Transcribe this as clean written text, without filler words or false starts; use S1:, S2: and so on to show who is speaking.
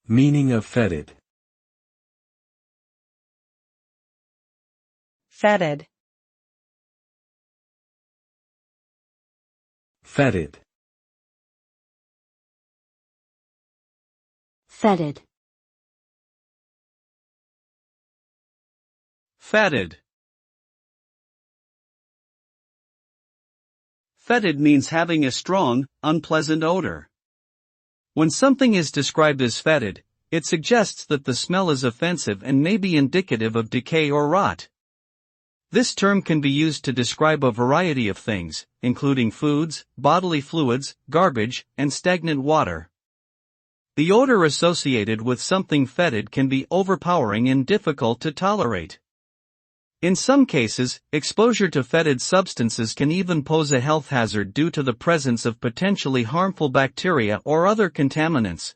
S1: Meaning of fetid.
S2: Fetid.
S1: Fetid.
S3: Fetid.
S4: Fetid. Fetid means having a strong, unpleasant odor. When something is described as fetid, it suggests that the smell is offensive and may be indicative of decay or rot. This term can be used to describe a variety of things, including foods, bodily fluids, garbage, and stagnant water. The odor associated with something fetid can be overpowering and difficult to tolerate. In some cases, exposure to fetid substances can even pose a health hazard due to the presence of potentially harmful bacteria or other contaminants.